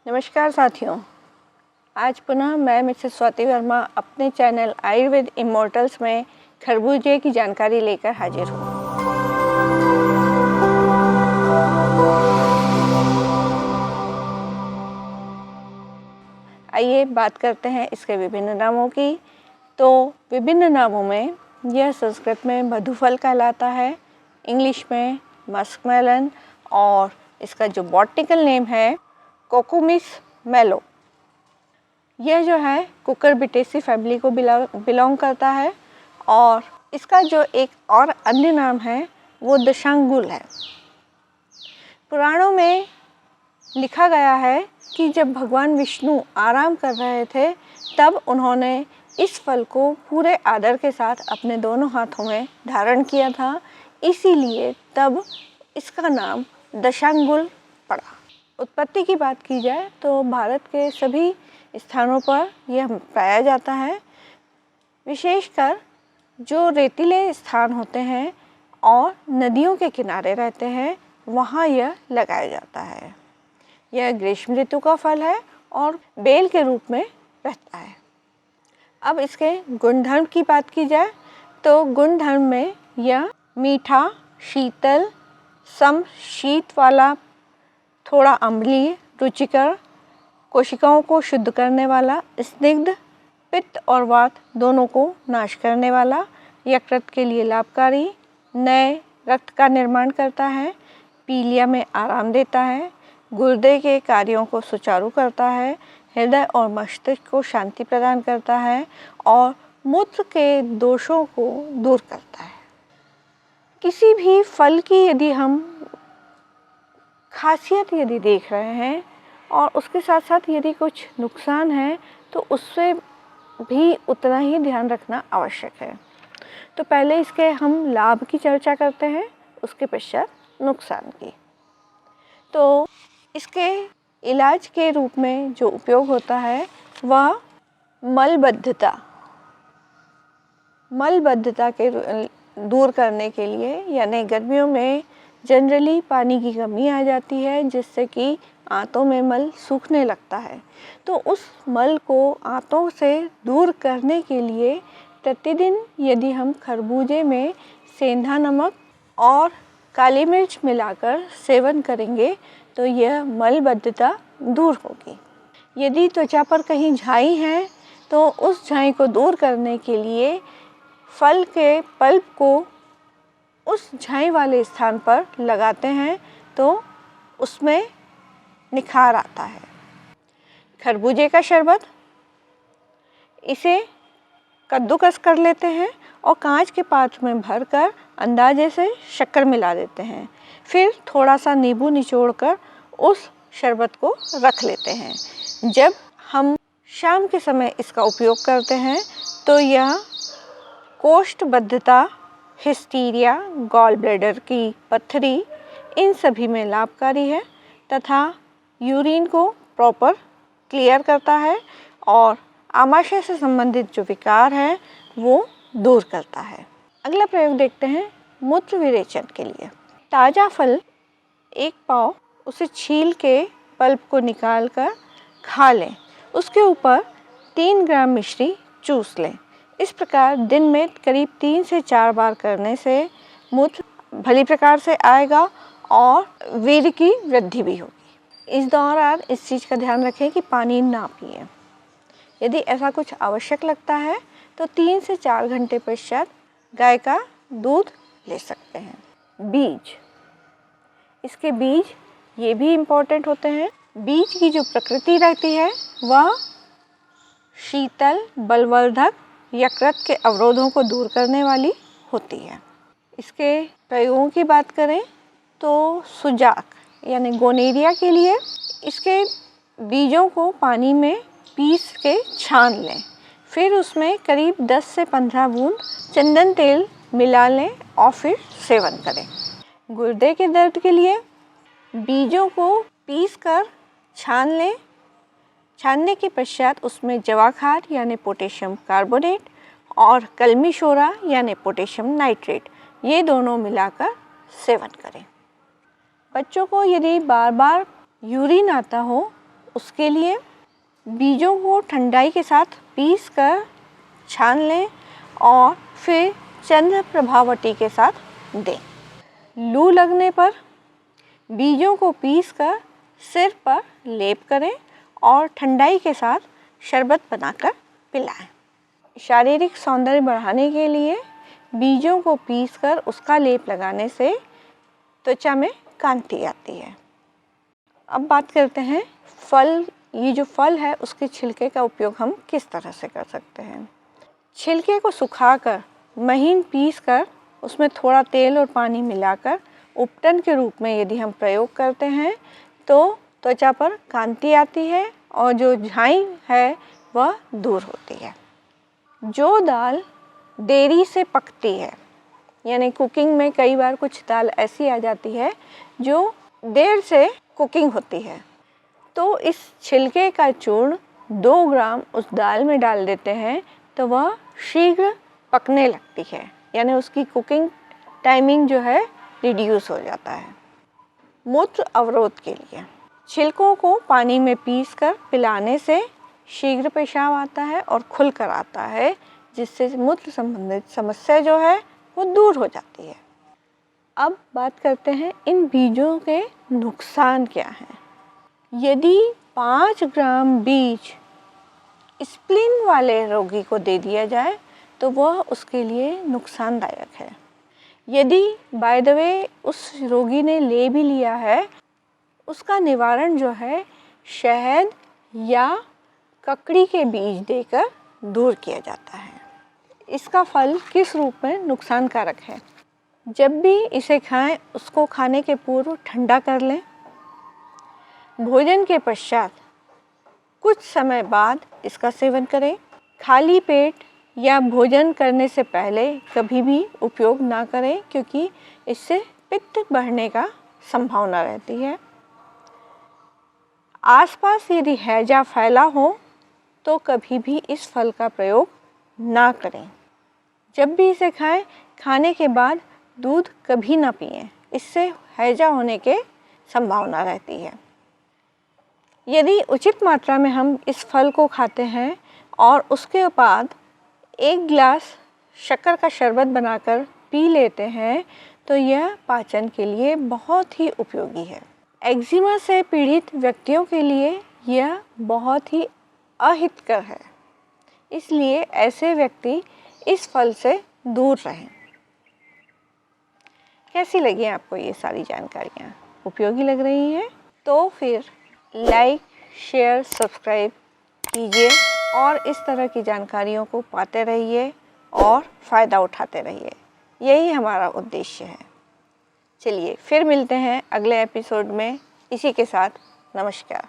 नमस्कार साथियों, आज पुनः मैं मिसेस स्वाति वर्मा अपने चैनल आयुर्वेद इमॉर्टल्स में खरबूजे की जानकारी लेकर हाजिर हूँ। आइए बात करते हैं इसके विभिन्न नामों की। तो विभिन्न नामों में यह संस्कृत में मधुफल कहलाता है, इंग्लिश में मस्कमेलन और इसका जो बॉटनिकल नेम है कोकोमिस मेलो। यह जो है कुकुरबिटेसी फैमिली को बिलोंग करता है और इसका जो एक और अन्य नाम है वो दशांगुल है। पुराणों में लिखा गया है कि जब भगवान विष्णु आराम कर रहे थे तब उन्होंने इस फल को पूरे आदर के साथ अपने दोनों हाथों में धारण किया था, इसीलिए तब इसका नाम दशांगुल पड़ा। उत्पत्ति की बात की जाए तो भारत के सभी स्थानों पर यह पाया जाता है, विशेषकर जो रेतीले स्थान होते हैं और नदियों के किनारे रहते हैं वहाँ यह लगाया जाता है। यह ग्रीष्म ऋतु का फल है और बेल के रूप में रहता है। अब इसके गुणधर्म की बात की जाए तो गुणधर्म में यह मीठा, शीतल, सम शीत वाला, थोड़ा अम्लीय, रुचिकर, कोशिकाओं को शुद्ध करने वाला, स्निग्ध, पित्त और वात दोनों को नाश करने वाला, यकृत के लिए लाभकारी, नए रक्त का निर्माण करता है, पीलिया में आराम देता है, गुर्दे के कार्यों को सुचारू करता है, हृदय और मस्तिष्क को शांति प्रदान करता है और मूत्र के दोषों को दूर करता है। किसी भी फल की यदि हम खासियत यदि देख रहे हैं और उसके साथ साथ यदि कुछ नुकसान है तो उससे भी उतना ही ध्यान रखना आवश्यक है। तो पहले इसके हम लाभ की चर्चा करते हैं, उसके पश्चात नुकसान की। तो इसके इलाज के रूप में जो उपयोग होता है वह मलबद्धता के दूर करने के लिए, यानी गर्मियों में जनरली पानी की कमी आ जाती है जिससे कि आंतों में मल सूखने लगता है। तो उस मल को आंतों से दूर करने के लिए प्रतिदिन यदि हम खरबूजे में सेंधा नमक और काली मिर्च मिलाकर सेवन करेंगे तो यह मलबद्धता दूर होगी। यदि त्वचा पर कहीं झाई है तो उस झाई को दूर करने के लिए फल के पल्प को उस झाई वाले स्थान पर लगाते हैं तो उसमें निखार आता है। खरबूजे का शरबत, इसे कद्दूकस कर लेते हैं और कांच के पात्र में भरकर अंदाजे से शक्कर मिला देते हैं, फिर थोड़ा सा नींबू निचोड़कर उस शरबत को रख लेते हैं। जब हम शाम के समय इसका उपयोग करते हैं तो यह कोष्ठबद्धता, हिस्टीरिया, गॉल ब्लैडर की पत्थरी, इन सभी में लाभकारी है तथा यूरिन को प्रॉपर क्लियर करता है और आमाशय से संबंधित जो विकार है वो दूर करता है। अगला प्रयोग देखते हैं मूत्र विरेचन के लिए। ताज़ा फल एक पाव, उसे छील के पल्प को निकाल कर खा लें, उसके ऊपर 3 ग्राम मिश्री चूस लें। इस प्रकार दिन में करीब 3 से 4 बार करने से मूत्र भली प्रकार से आएगा और वीर्य की वृद्धि भी होगी। इस दौरान इस चीज़ का ध्यान रखें कि पानी ना पिएं। यदि ऐसा कुछ आवश्यक लगता है तो 3 से 4 घंटे पश्चात गाय का दूध ले सकते हैं। बीज, इसके बीज ये भी इम्पोर्टेंट होते हैं। बीज की जो प्रकृति रहती है वह शीतल, बलवर्धक, यकृत के अवरोधों को दूर करने वाली होती है। इसके प्रयोगों की बात करें तो सुजाक यानी गोनेरिया के लिए इसके बीजों को पानी में पीस के छान लें, फिर उसमें करीब 10 से 15 बूंद चंदन तेल मिला लें और फिर सेवन करें। गुर्दे के दर्द के लिए बीजों को पीस कर छान लें, छानने के पश्चात उसमें जवाखार यानी पोटेशियम कार्बोनेट और कलमी शोरा यानी पोटेशियम नाइट्रेट, ये दोनों मिलाकर सेवन करें। बच्चों को यदि बार बार यूरिन आता हो उसके लिए बीजों को ठंडाई के साथ पीस कर छान लें और फिर चंद्र प्रभावती के साथ दें। लू लगने पर बीजों को पीसकर सिर पर लेप करें और ठंडाई के साथ शरबत बनाकर पिलाएं। शारीरिक सौंदर्य बढ़ाने के लिए बीजों को पीसकर उसका लेप लगाने से त्वचा में कांति आती है। अब बात करते हैं फल। ये जो फल है उसके छिलके का उपयोग हम किस तरह से कर सकते हैं। छिलके को सुखाकर महीन पीसकर उसमें थोड़ा तेल और पानी मिलाकर उपटन के रूप में यदि हम प्रयोग करते हैं तो त्वचा पर कांति आती है और जो झाई है वह दूर होती है। जो दाल देरी से पकती है, यानी कुकिंग में कई बार कुछ दाल ऐसी आ जाती है जो देर से कुकिंग होती है, तो इस छिलके का चूर्ण 2 ग्राम उस दाल में डाल देते हैं तो वह शीघ्र पकने लगती है, यानी उसकी कुकिंग टाइमिंग जो है रिड्यूस हो जाता है। मूत्र अवरोध के लिए छिलकों को पानी में पीसकर पिलाने से शीघ्र पेशाब आता है और खुल कर आता है, जिससे मूत्र संबंधित समस्या जो है वो दूर हो जाती है। अब बात करते हैं इन बीजों के नुकसान क्या हैं। यदि 5 ग्राम बीज स्प्लीन वाले रोगी को दे दिया जाए तो वह उसके लिए नुकसानदायक है। यदि बाय द वे उस रोगी ने ले भी लिया है, उसका निवारण जो है शहद या ककड़ी के बीज देकर दूर किया जाता है। इसका फल किस रूप में नुकसानकारक है। जब भी इसे खाएं उसको खाने के पूर्व ठंडा कर लें। भोजन के पश्चात कुछ समय बाद इसका सेवन करें। खाली पेट या भोजन करने से पहले कभी भी उपयोग ना करें, क्योंकि इससे पित्त बढ़ने का संभावना रहती है। आसपास यदि हैजा फैला हो तो कभी भी इस फल का प्रयोग ना करें। जब भी इसे खाएं, खाने के बाद दूध कभी ना पिएं, इससे हैजा होने के संभावना रहती है। यदि उचित मात्रा में हम इस फल को खाते हैं और उसके बाद 1 गिलास शक्कर का शरबत बनाकर पी लेते हैं तो यह पाचन के लिए बहुत ही उपयोगी है। एक्जिमा से पीड़ित व्यक्तियों के लिए यह बहुत ही अहितकर है, इसलिए ऐसे व्यक्ति इस फल से दूर रहें। कैसी लगी आपको ये सारी जानकारियाँ? उपयोगी लग रही हैं? तो फिर लाइक, शेयर, सब्सक्राइब कीजिए और इस तरह की जानकारियों को पाते रहिए और फ़ायदा उठाते रहिए। यही हमारा उद्देश्य है। चलिए फिर मिलते हैं अगले एपिसोड में। इसी के साथ नमस्कार।